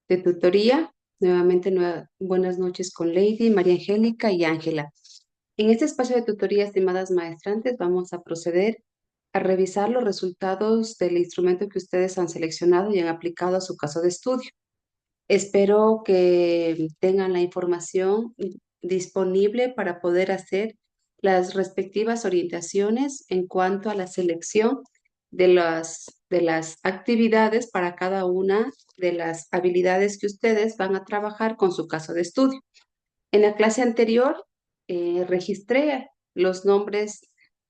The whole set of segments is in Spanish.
de tutoría. Nuevamente, buenas noches con Lady, María Angélica y Ángela. En este espacio de tutoría, estimadas maestrantes, vamos a proceder a revisar los resultados del instrumento que ustedes han seleccionado y han aplicado a su caso de estudio. Espero que tengan la información disponible para poder hacer las respectivas orientaciones en cuanto a la selección de las actividades para cada una de las habilidades que ustedes van a trabajar con su caso de estudio. En la clase anterior registré los nombres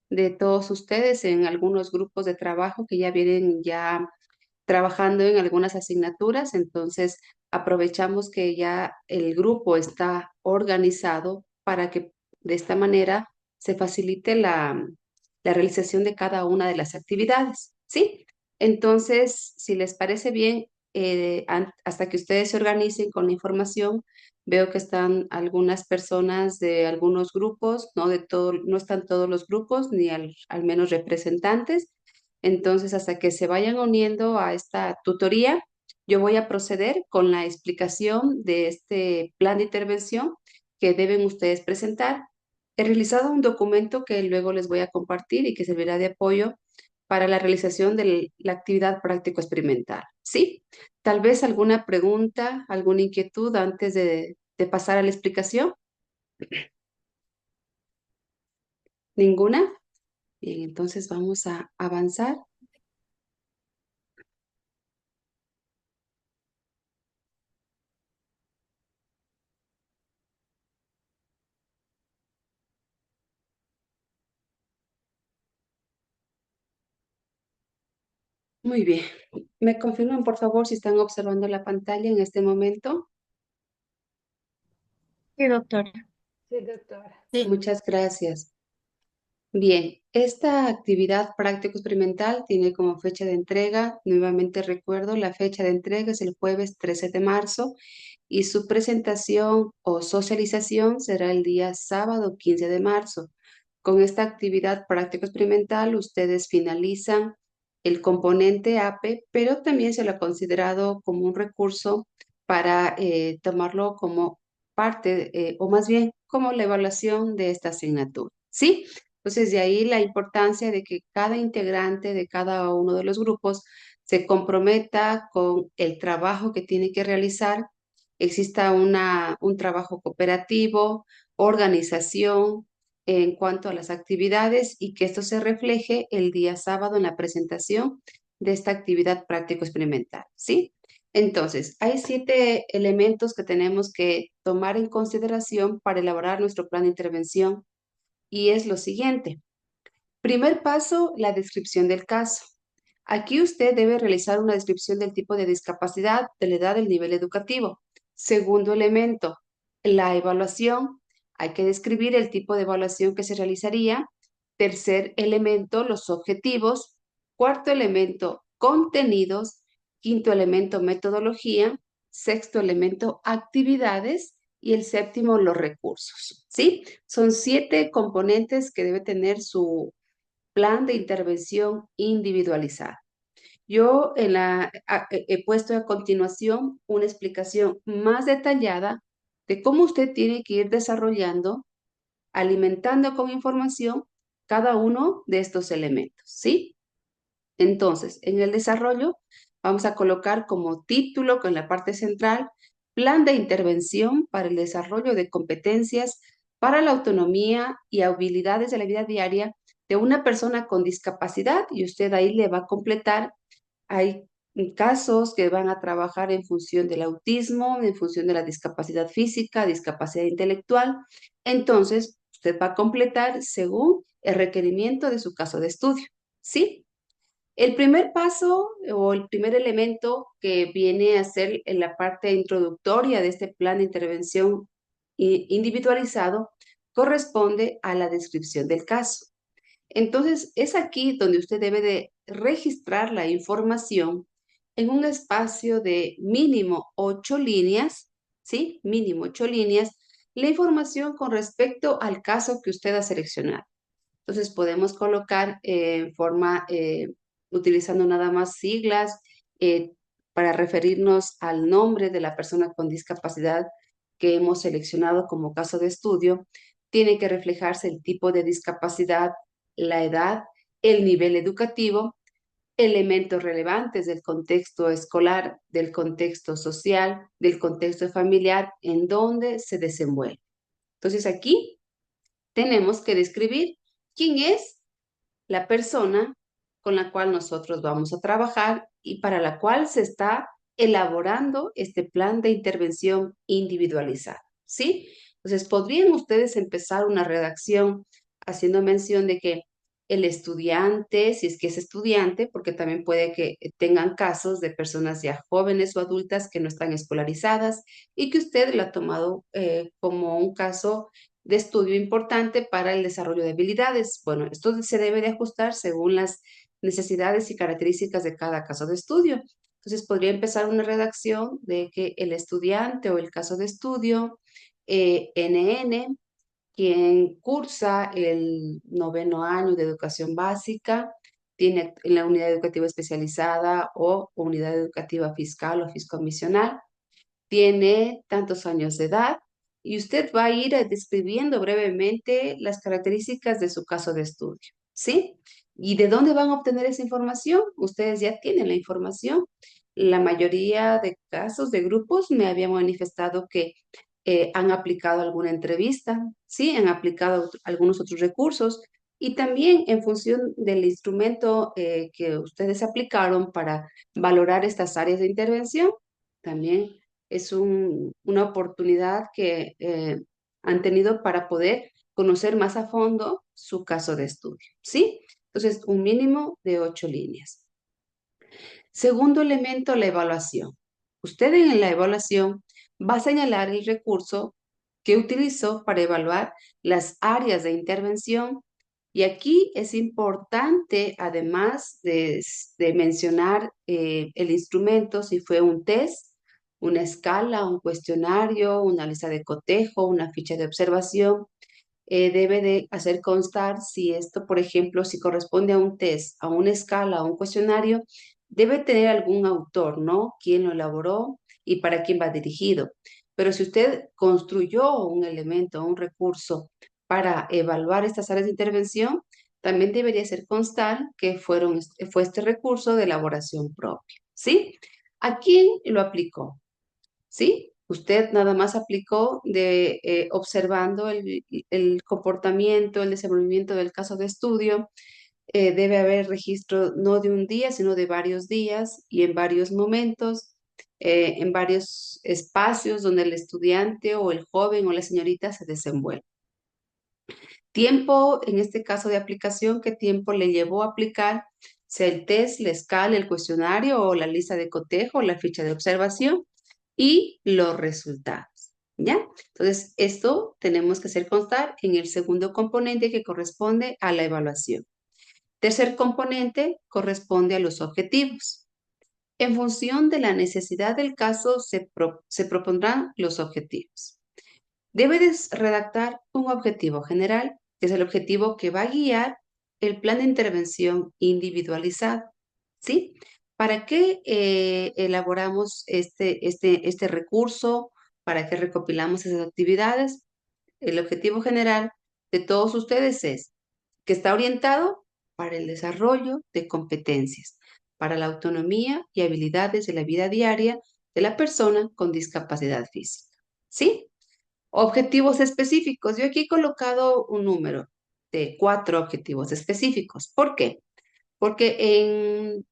de todos ustedes en algunos grupos de trabajo que ya vienen ya trabajando en algunas asignaturas, entonces aprovechamos que ya el grupo está organizado para que de esta manera se facilite la realización de cada una de las actividades, ¿sí? Entonces, si les parece bien, hasta que ustedes se organicen con la información, veo que están algunas personas de algunos grupos, no de todo, no están todos los grupos, ni al menos representantes. Entonces, hasta que se vayan uniendo a esta tutoría, yo voy a proceder con la explicación de este plan de intervención que deben ustedes presentar. He realizado un documento que luego les voy a compartir y que servirá de apoyo para la realización de la actividad práctico experimental. ¿Sí? Tal vez alguna pregunta, alguna inquietud antes de pasar a la explicación. ¿Ninguna? Bien, entonces vamos a avanzar. Muy bien. ¿Me confirman, por favor, si están observando la pantalla en este momento? Sí, doctora. Sí, doctora. Sí. Muchas gracias. Bien, esta actividad práctico experimental tiene como fecha de entrega, nuevamente recuerdo, la fecha de entrega es el jueves 13 de marzo y su presentación o socialización será el día sábado 15 de marzo. Con esta actividad práctico experimental, ustedes finalizan el componente APE, pero también se lo ha considerado como un recurso para tomarlo como parte, o más bien como la evaluación de esta asignatura. ¿Sí? Entonces, de ahí la importancia de que cada integrante de cada uno de los grupos se comprometa con el trabajo que tiene que realizar, exista un trabajo cooperativo, organización en cuanto a las actividades y que esto se refleje el día sábado en la presentación de esta actividad práctico experimental, ¿sí? Entonces, hay 7 elementos que tenemos que tomar en consideración para elaborar nuestro plan de intervención y es lo siguiente. Primer paso, la descripción del caso. Aquí usted debe realizar una descripción del tipo de discapacidad, de la edad, del nivel educativo. Segundo elemento, la evaluación. Hay que describir el tipo de evaluación que se realizaría. Tercer elemento, los objetivos. Cuarto elemento, contenidos. Quinto elemento, metodología. Sexto elemento, actividades. Y el séptimo, los recursos. ¿Sí? Son 7 componentes que debe tener su plan de intervención individualizada. Yo he puesto a continuación una explicación más detallada de cómo usted tiene que ir desarrollando, alimentando con información cada uno de estos elementos, ¿sí? Entonces, en el desarrollo vamos a colocar como título, con la parte central, plan de intervención para el desarrollo de competencias para la autonomía y habilidades de la vida diaria de una persona con discapacidad y usted ahí le va a completar. Hay casos que van a trabajar en función del autismo, en función de la discapacidad física, discapacidad intelectual. Entonces, usted va a completar según el requerimiento de su caso de estudio, ¿sí? El primer paso o el primer elemento que viene a ser en la parte introductoria de este plan de intervención individualizado corresponde a la descripción del caso. Entonces, es aquí donde usted debe de registrar la información en un espacio de mínimo 8 líneas, ¿sí? Mínimo 8 líneas, la información con respecto al caso que usted ha seleccionado. Entonces podemos colocar en forma, utilizando nada más siglas, eh, para referirnos al nombre de la persona con discapacidad que hemos seleccionado como caso de estudio, tiene que reflejarse el tipo de discapacidad, la edad, el nivel educativo, elementos relevantes del contexto escolar, del contexto social, del contexto familiar en donde se desenvuelve. Entonces aquí tenemos que describir quién es la persona con la cual nosotros vamos a trabajar y para la cual se está elaborando este plan de intervención individualizado, ¿sí? Entonces, podrían ustedes empezar una redacción haciendo mención de que el estudiante, si es que es estudiante, porque también puede que tengan casos de personas ya jóvenes o adultas que no están escolarizadas y que usted lo ha tomado como un caso de estudio importante para el desarrollo de habilidades. Bueno, esto se debe de ajustar según las necesidades y características de cada caso de estudio. Entonces, podría empezar una redacción de que el estudiante o el caso de estudio, NN, quien cursa el noveno año de educación básica, tiene en la unidad educativa especializada o unidad educativa fiscal o fiscomisional, tiene tantos años de edad y usted va a ir describiendo brevemente las características de su caso de estudio, ¿sí? ¿Y de dónde van a obtener esa información? Ustedes ya tienen la información. La mayoría de casos de grupos me habían manifestado que han aplicado alguna entrevista, ¿sí? Han aplicado algunos otros recursos y también en función del instrumento que ustedes aplicaron para valorar estas áreas de intervención, también es una oportunidad que han tenido para poder conocer más a fondo su caso de estudio, ¿sí? Entonces, un mínimo de 8 líneas. Segundo elemento, la evaluación. Usted en la evaluación va a señalar el recurso que utilizó para evaluar las áreas de intervención y aquí es importante, además de mencionar el instrumento, si fue un test, una escala, un cuestionario, una lista de cotejo, una ficha de observación, debe de hacer constar si esto, por ejemplo, si corresponde a un test, a una escala, a un cuestionario, debe tener algún autor, ¿no? ¿Quién lo elaboró y para quién va dirigido? Pero si usted construyó un elemento, un recurso para evaluar estas áreas de intervención, también debería hacer constar que fue este recurso de elaboración propia, ¿sí? ¿A quién lo aplicó? ¿Sí? Usted nada más aplicó de observando el comportamiento, el desenvolvimiento del caso de estudio. Debe haber registro no de un día, sino de varios días y en varios momentos, en varios espacios donde el estudiante o el joven o la señorita se desenvuelve. Tiempo, en este caso de aplicación, ¿qué tiempo le llevó a aplicar? Sea el test, la escala, el cuestionario o la lista de cotejo, la ficha de observación y los resultados, ¿ya? Entonces, esto tenemos que hacer constar en el segundo componente que corresponde a la evaluación. Tercer componente corresponde a los objetivos. En función de la necesidad del caso, se propondrán los objetivos. Debes redactar un objetivo general, que es el objetivo que va a guiar el plan de intervención individualizado, ¿sí? ¿Para qué elaboramos este recurso? ¿Para qué recopilamos esas actividades? El objetivo general de todos ustedes es que está orientado para el desarrollo de competencias, para la autonomía y habilidades de la vida diaria de la persona con discapacidad física, ¿sí? Objetivos específicos. Yo aquí he colocado un número de 4 objetivos específicos. ¿Por qué? Porque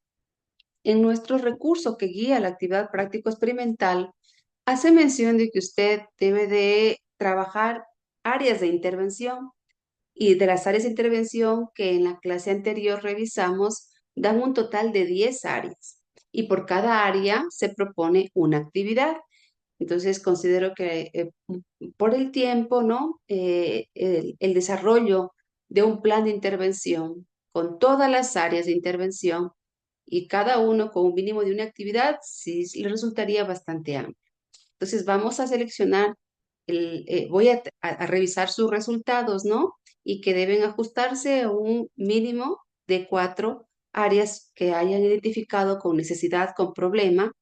en nuestro recurso que guía la actividad práctico-experimental, hace mención de que usted debe de trabajar áreas de intervención y de las áreas de intervención que en la clase anterior revisamos, dan un total de 10 áreas y por cada área se propone una actividad. Entonces, considero que por el tiempo, ¿no? El desarrollo de un plan de intervención con todas las áreas de intervención y cada uno con un mínimo de una actividad, sí le resultaría bastante amplio. Entonces, vamos a seleccionar, voy a revisar sus resultados, ¿no? Y que deben ajustarse a un mínimo de 4 áreas que hayan identificado con necesidad, con problema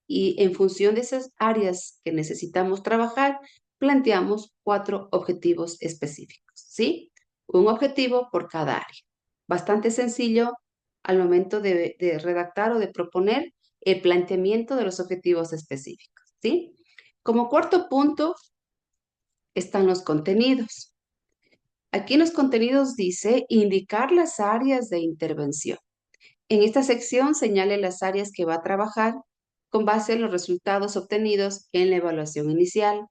y en función de esas áreas que necesitamos trabajar, planteamos 4 objetivos específicos, ¿sí? Un objetivo por cada área. Bastante sencillo al momento de redactar o de proponer el planteamiento de los objetivos específicos, ¿sí? Como cuarto punto están los contenidos. Aquí en los contenidos dice indicar las áreas de intervención. En esta sección señale las áreas que va a trabajar con base en los resultados obtenidos en la evaluación inicial.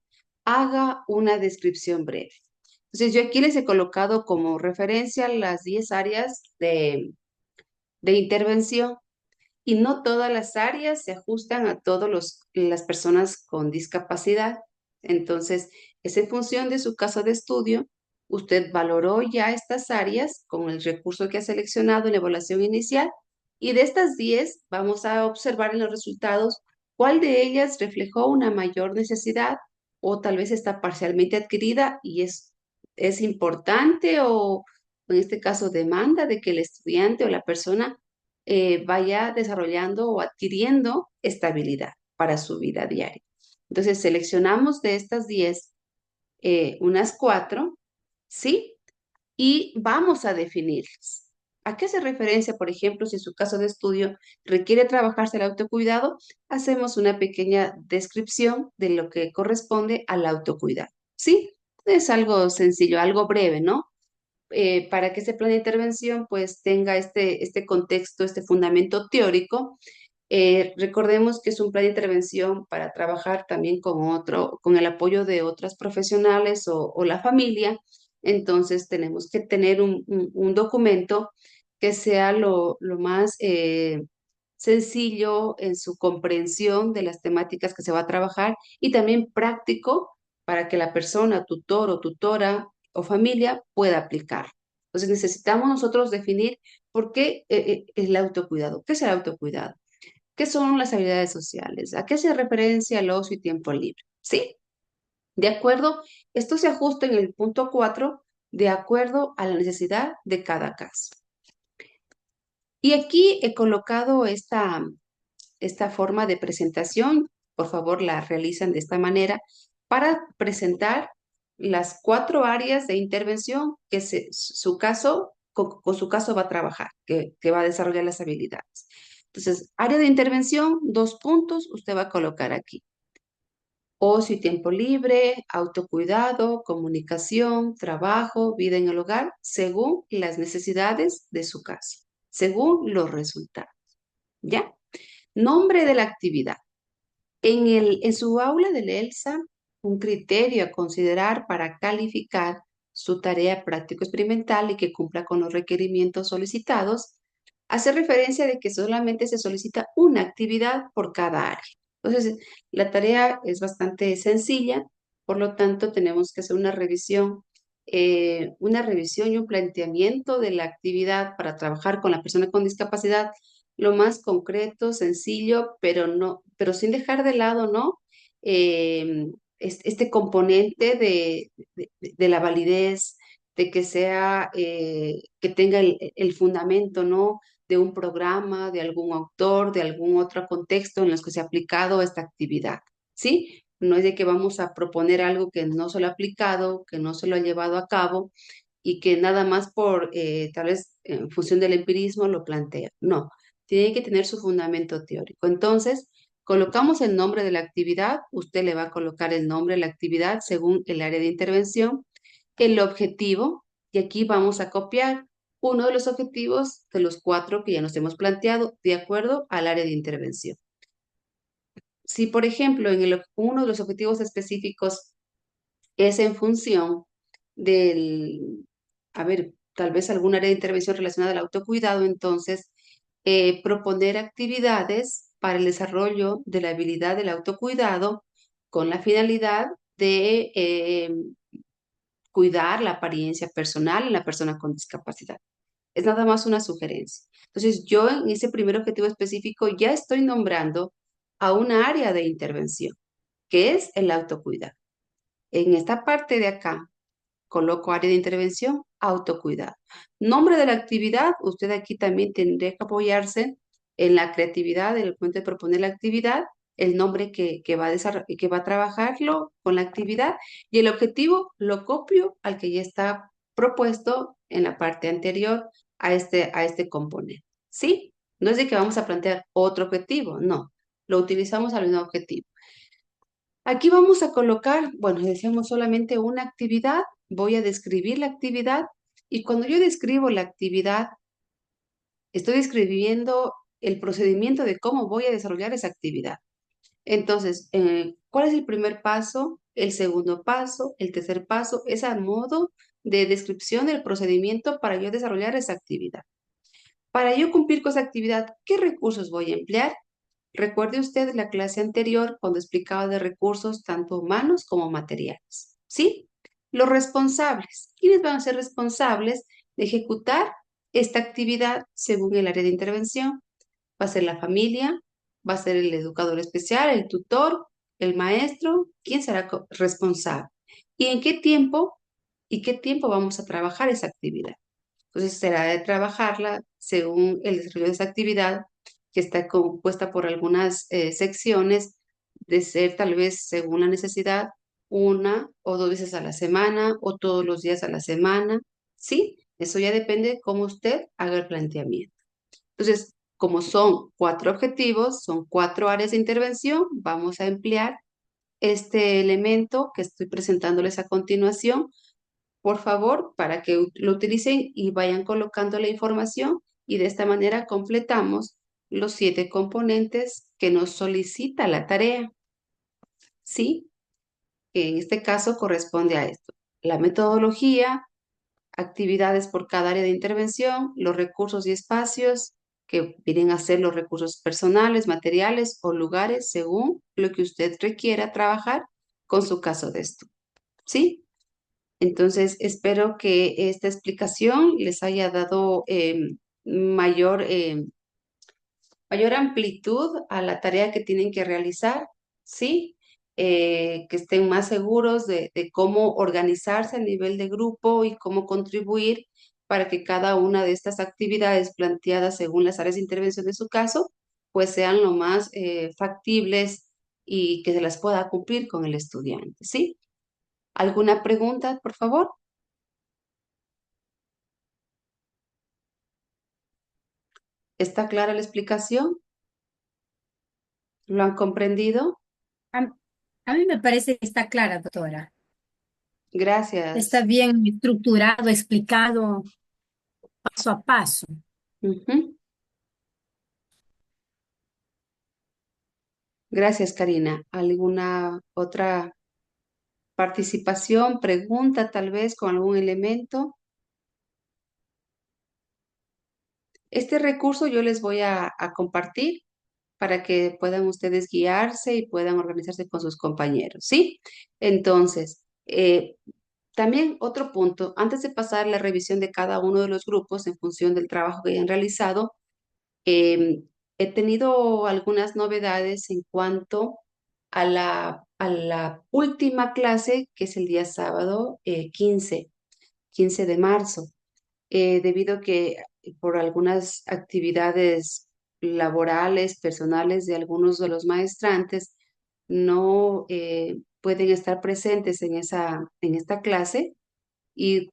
Haga una descripción breve. Entonces, yo aquí les he colocado como referencia las 10 áreas de intervención y no todas las áreas se ajustan a todas las personas con discapacidad. Entonces, es en función de su caso de estudio. Usted valoró ya estas áreas con el recurso que ha seleccionado en la evaluación inicial y de estas 10 vamos a observar en los resultados cuál de ellas reflejó una mayor necesidad o tal vez está parcialmente adquirida y es importante o en este caso demanda de que el estudiante o la persona vaya desarrollando o adquiriendo estabilidad para su vida diaria. Entonces, seleccionamos de estas 10 unas 4, ¿sí? Y vamos a definirlas. ¿A qué hace referencia, por ejemplo, si su caso de estudio requiere trabajarse el autocuidado? Hacemos una pequeña descripción de lo que corresponde al autocuidado, ¿sí? Es algo sencillo, algo breve, ¿no? Para que ese plan de intervención pues tenga este contexto, este fundamento teórico. Recordemos que es un plan de intervención para trabajar también con el apoyo de otras profesionales o la familia. Entonces tenemos que tener un documento que sea lo más sencillo en su comprensión de las temáticas que se va a trabajar y también práctico para que la persona, tutor o tutora o familia pueda aplicar. Entonces necesitamos nosotros definir por qué el autocuidado. ¿Qué es el autocuidado? ¿Qué son las habilidades sociales? ¿A qué se referencia el ocio y tiempo libre? ¿Sí? De acuerdo, esto se ajusta en el punto 4 de acuerdo a la necesidad de cada caso. Y aquí he colocado esta forma de presentación. Por favor, la realizan de esta manera para presentar las 4 áreas de intervención que su caso, con su caso va a trabajar, que va a desarrollar las habilidades. Entonces, área de intervención, 2 puntos, usted va a colocar aquí. Ocio y tiempo libre, autocuidado, comunicación, trabajo, vida en el hogar, según las necesidades de su caso, según los resultados. ¿Ya? Nombre de la actividad. En su aula del ELSA, un criterio a considerar para calificar su tarea práctico experimental y que cumpla con los requerimientos solicitados, hace referencia de que solamente se solicita una actividad por cada área. Entonces, la tarea es bastante sencilla, por lo tanto, tenemos que hacer una revisión y un planteamiento de la actividad para trabajar con la persona con discapacidad lo más concreto, sencillo, pero no, pero sin dejar de lado, ¿no? Este componente de la validez, de que sea, que tenga el fundamento, ¿no? De un programa, de algún autor, de algún otro contexto en los que se ha aplicado esta actividad, ¿sí? No es de que vamos a proponer algo que no se lo ha aplicado, que no se lo ha llevado a cabo y que nada más por, tal vez en función del empirismo lo plantea. No, tiene que tener su fundamento teórico. Entonces, colocamos el nombre de la actividad, usted le va a colocar el nombre de la actividad según el área de intervención, el objetivo, y aquí vamos a copiar uno de los objetivos de los 4 que ya nos hemos planteado de acuerdo al área de intervención. Si, por ejemplo, uno de los objetivos específicos es en función del, a ver, tal vez algún área de intervención relacionada al autocuidado, entonces proponer actividades para el desarrollo de la habilidad del autocuidado con la finalidad de cuidar la apariencia personal en la persona con discapacidad. Es nada más una sugerencia. Entonces, yo en ese primer objetivo específico ya estoy nombrando a una área de intervención, que es el autocuidado. En esta parte de acá, coloco área de intervención, autocuidado. Nombre de la actividad, usted aquí también tendría que apoyarse en la creatividad, en el momento de proponer la actividad, el nombre que va a trabajarlo con la actividad y el objetivo lo copio al que ya está propuesto en la parte anterior a este componente. ¿Sí? No es de que vamos a plantear otro objetivo, no, lo utilizamos al mismo objetivo. Aquí vamos a colocar, bueno, decíamos solamente una actividad, voy a describir la actividad y cuando yo describo la actividad, estoy describiendo el procedimiento de cómo voy a desarrollar esa actividad. Entonces, ¿cuál es el primer paso? El segundo paso, el tercer paso, es a modo de descripción del procedimiento para yo desarrollar esa actividad. Para yo cumplir con esa actividad, ¿qué recursos voy a emplear? Recuerde usted la clase anterior cuando explicaba de recursos tanto humanos como materiales. ¿Sí? Los responsables. ¿Quiénes van a ser responsables de ejecutar esta actividad según el área de intervención? Va a ser la familia, va a ser el educador especial, el tutor, el maestro. ¿Quién será responsable? ¿Y en qué tiempo? ¿Y qué tiempo vamos a trabajar esa actividad? Entonces será de trabajarla según el desarrollo de esa actividad, que está compuesta por algunas secciones, de ser tal vez según la necesidad, una o dos veces a la semana o todos los días a la semana. ¿Sí? Eso ya depende de cómo usted haga el planteamiento. Entonces, como son cuatro objetivos, son cuatro áreas de intervención, vamos a emplear este elemento que estoy presentándoles a continuación, por favor, para que lo utilicen y vayan colocando la información y de esta manera completamos los 7 componentes que nos solicita la tarea. ¿Sí? En este caso corresponde a esto. La metodología, actividades por cada área de intervención, los recursos y espacios que vienen a ser los recursos personales, materiales o lugares según lo que usted requiera trabajar con su caso de estudio. ¿Sí? Entonces, espero que esta explicación les haya dado mayor, mayor amplitud a la tarea que tienen que realizar, ¿sí? Que estén más seguros de cómo organizarse a nivel de grupo y cómo contribuir para que cada una de estas actividades planteadas según las áreas de intervención de su caso, pues sean lo más factibles y que se las pueda cumplir con el estudiante, ¿sí? ¿Alguna pregunta, por favor? ¿Está clara la explicación? ¿Lo han comprendido? A, a mí me parece que está clara, doctora. Está Gracias. bien estructurado, explicado paso a paso. Ujú. Gracias, Karina. ¿Alguna otra participación, pregunta tal vez con algún elemento? Este recurso yo les voy a compartir para que puedan ustedes guiarse y puedan organizarse con sus compañeros, ¿sí? Entonces, también otro punto, antes de pasar la revisión de cada uno de los grupos en función del trabajo que hayan realizado, Eh, he tenido algunas novedades en cuanto a la última clase, que es el día sábado 15 de marzo, debido a que por algunas actividades laborales, personales de algunos de los maestrantes, no pueden estar presentes en esta clase y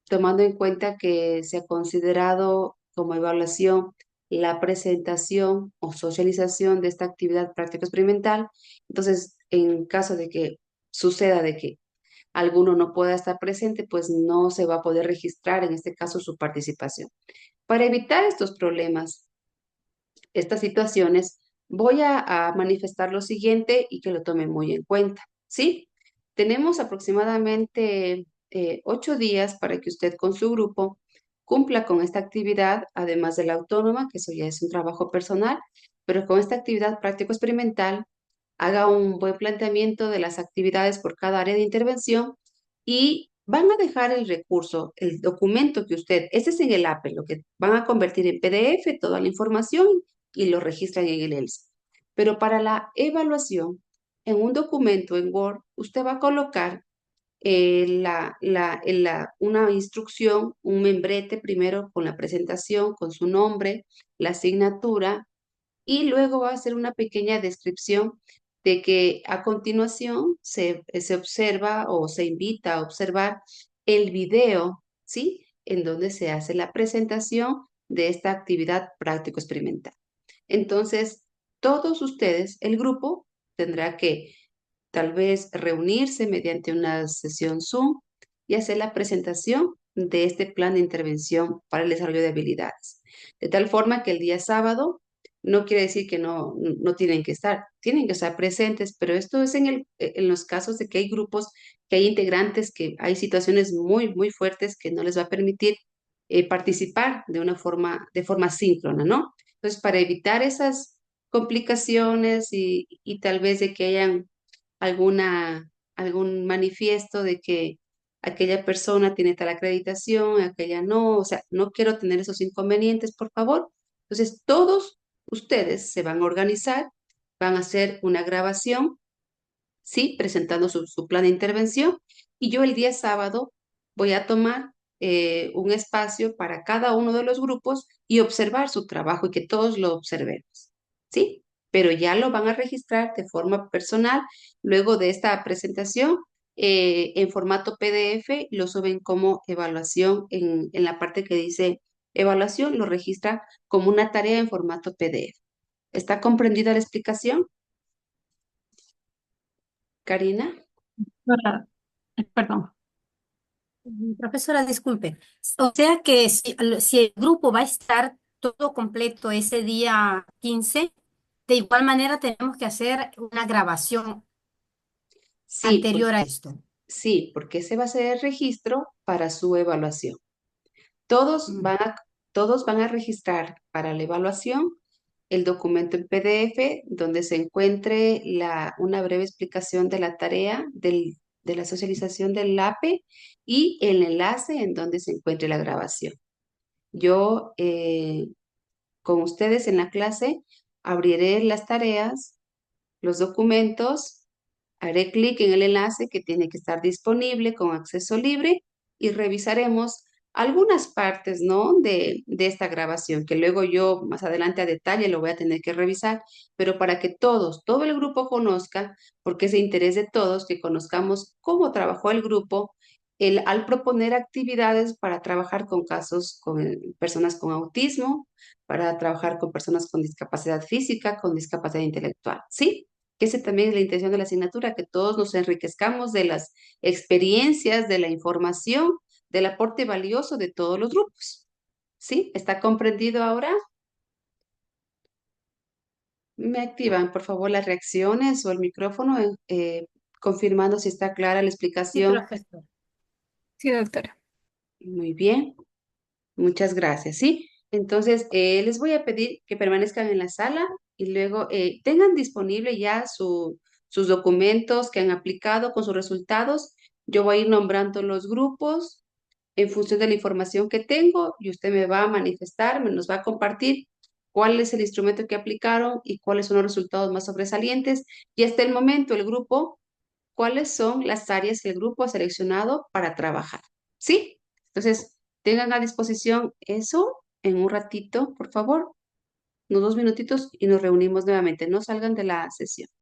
tomando en cuenta que se ha considerado como evaluación la presentación o socialización de esta actividad práctica experimental. Entonces, en caso de que suceda de que alguno no pueda estar presente, pues no se va a poder registrar en este caso su participación. Para evitar estos problemas, estas situaciones, voy a manifestar lo siguiente y que lo tomen muy en cuenta, ¿sí? Tenemos aproximadamente 8 días para que usted con su grupo cumpla con esta actividad, además de la autónoma, que eso ya es un trabajo personal, pero con esta actividad práctico-experimental, haga un buen planteamiento de las actividades por cada área de intervención y van a dejar el recurso, el documento que usted, este es en el Apple, lo que van a convertir en PDF, toda la información y lo registran en el ELSA. Pero para la evaluación, en un documento en Word, usted va a colocar una instrucción, un membrete primero con la presentación, con su nombre, la asignatura, y luego va a hacer una pequeña descripción de que a continuación se observa o se invita a observar el video, ¿sí? En donde se hace la presentación de esta actividad práctico experimental. Entonces, todos ustedes, el grupo, tendrá que tal vez reunirse mediante una sesión Zoom y hacer la presentación de este plan de intervención para el desarrollo de habilidades. De tal forma que el día sábado no quiere decir que no tienen que estar presentes, pero esto es en los casos de que hay grupos, que hay integrantes, que hay situaciones muy, muy fuertes que no les va a permitir participar de forma síncrona, ¿no? Entonces, para evitar esas complicaciones y tal vez de que hayan algún manifiesto de que aquella persona tiene tal acreditación, aquella no, o sea, no quiero tener esos inconvenientes, por favor. Entonces, todos ustedes se van a organizar, van a hacer una grabación, ¿sí? Presentando su plan de intervención y yo el día sábado voy a tomar un espacio para cada uno de los grupos y observar su trabajo y que todos lo observemos, ¿sí? Pero ya lo van a registrar de forma personal luego de esta presentación en formato PDF, lo suben como evaluación en la parte que dice evaluación, lo registra como una tarea en formato PDF. ¿Está comprendida la explicación, Karina? Profesora, perdón. Profesora, disculpe. O sea que si el grupo va a estar todo completo ese día 15, de igual manera tenemos que hacer una grabación Sí, anterior a esto. sí, porque ese va a ser el registro para su evaluación. Todos Mm. van a, todos van a registrar para la evaluación el documento en PDF donde se encuentre una breve explicación de la tarea de la socialización del LAPE y el enlace en donde se encuentre la grabación. Yo, con ustedes en la clase, abriré las tareas, los documentos. Haré clic en el enlace que tiene que estar disponible con acceso libre y revisaremos algunas partes, ¿no? De esta grabación, que luego yo más adelante a detalle lo voy a tener que revisar, pero para que todo el grupo conozca, porque es de interés de todos que conozcamos cómo trabajó el grupo al proponer actividades para trabajar con casos, con personas con autismo, para trabajar con personas con discapacidad física, con discapacidad intelectual, ¿sí? Que esa también es la intención de la asignatura, que todos nos enriquezcamos de las experiencias, de la información, del aporte valioso de todos los grupos. ¿Sí? ¿Está comprendido ahora? Me activan, por favor, las reacciones o el micrófono, confirmando si está clara la Sí, explicación. profesor. Sí, doctora. Muy bien, muchas gracias. ¿Sí? Entonces, les voy a pedir que permanezcan en la sala y luego tengan disponible ya sus documentos que han aplicado con sus resultados. Yo voy a ir nombrando los grupos en función de la información que tengo y usted me va a manifestar, me nos va a compartir cuál es el instrumento que aplicaron y cuáles son los resultados más sobresalientes. Y hasta el momento, el grupo, cuáles son las áreas que el grupo ha seleccionado para trabajar. ¿Sí? Entonces, tengan a disposición eso en un ratito, por favor, unos 2 minutitos y nos reunimos nuevamente. No salgan de la sesión.